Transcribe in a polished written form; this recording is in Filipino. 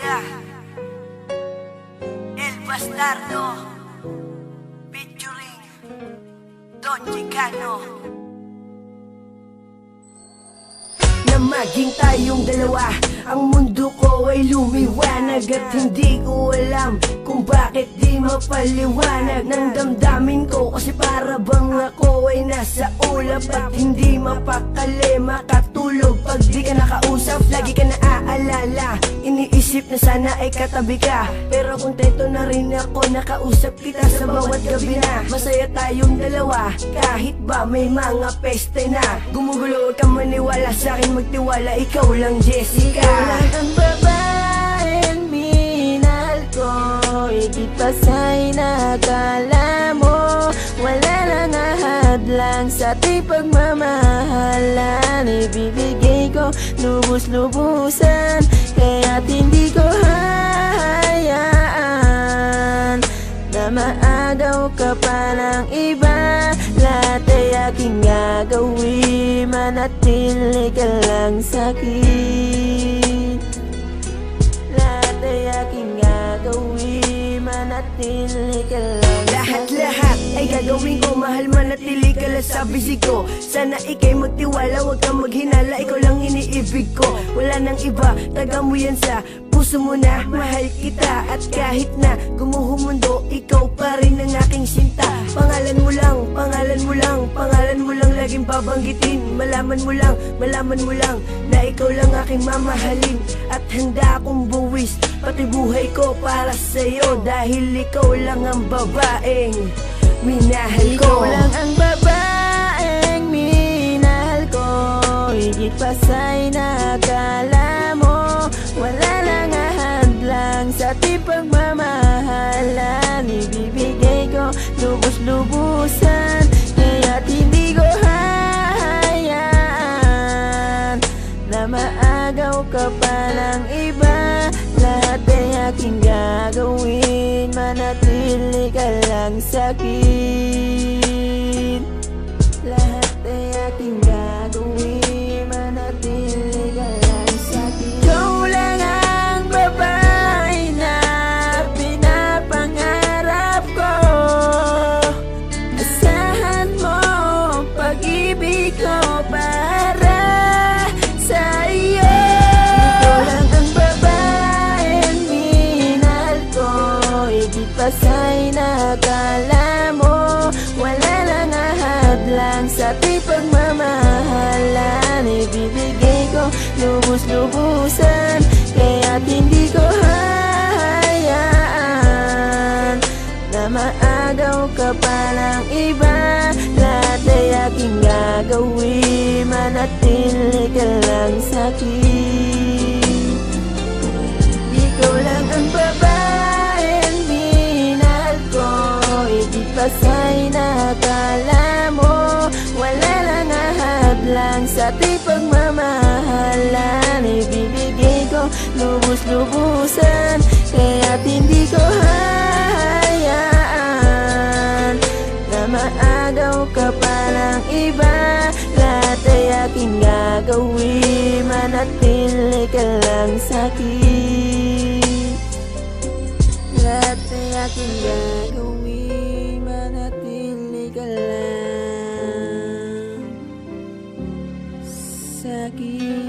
Vega, El Bastardo, featuring Don Chicano. Na maging tayong dalawa, ang mundo ko ay lumiwanag. At hindi ko alam kung bakit di mapaliwanag ng damdamin ko. Kasi para bang ako ay nasa ulap at hindi mapakali makatulog pag di ka nakausap. Lagi ka naaalala, iniisip na sana ay katabi ka. Pero kontento na rin ako nakausap kita sa bawat gabi na. Masaya tayong dalawa kahit ba may mga peste na. Gumugulo, huwag kang maniwala sa'kin, magtiwala, ikaw lang Jessica. Ikaw lang ang babaeng minahal ko, higit pa sa'y nakala mo. Wala lang ahadlang sa ating pagmamahalan. Ibibigay ko lubos-lubusan, kaya't hindi ko hahayaan na maagaw ka pa ng iba. Lahat ay aking gagawin, manatili ka lang sa'kin. Lahat ay aking gagawin, manatili ka lang sa'kin. Lahat ay gagawin ko, mahal, manatili ka lang sa bisig ko. Sana ikay magtiwala, huwag kang maghinala, ikaw lang iniibig ko. Wala nang iba, taga mo yan sa puso mo na mahal kita. At kahit na gumuho mundo, ikaw pa rin ang aking sinta. Pangalan mo lang, pangalan mo lang, pangalan mo lang laging babanggitin. Malaman mo lang na ikaw lang aking mamahalin. At handa akong buwis pati buhay ko para sa'yo, dahil ikaw lang ang babaeng minahal ko. Ikaw lang ang babaeng minahal ko, higit pa sa'y nakala mo. Wala lang ahadlang sa ating pagmamahalan. Ibibigay ko lubos-lubusan, kaya't hindi ko hahayaan na maagaw ka pa ng iba. Lahat ay aking gagawin, manatili ka lang sa'kin. Lahat ay aking gagawin, manatili ka lang sa'kin. Ikaw lang ang babae na pinapangarap ko. Asahan mo ang pag-ibig ko para sa iyo. Ikaw lang ang babaeng minahal ko, higit pa sa'y nakala mo. Wala lang ahadlang sa ating pagmamahalan. Ibibigay ko lubos-lubusan, kaya't hindi ko hahayaan na maagaw ka pa ng iba. Lahat ay aking gagawin, manatili ka lang sa'kin. Ikaw lang ang babaeng minahal ko, higit pa sa'y nakala mo. Wala lang ahadlang sa ating pagmamahalan. Ibibigay ko lubos-lubusan, kaya't hindi ko hahayaan na maagaw ka pa ng iba. Lahat ay aking gagawin, manatili ka lang sa'kin. Lahat ay aking gagawin, manatili ka lang sa'kin.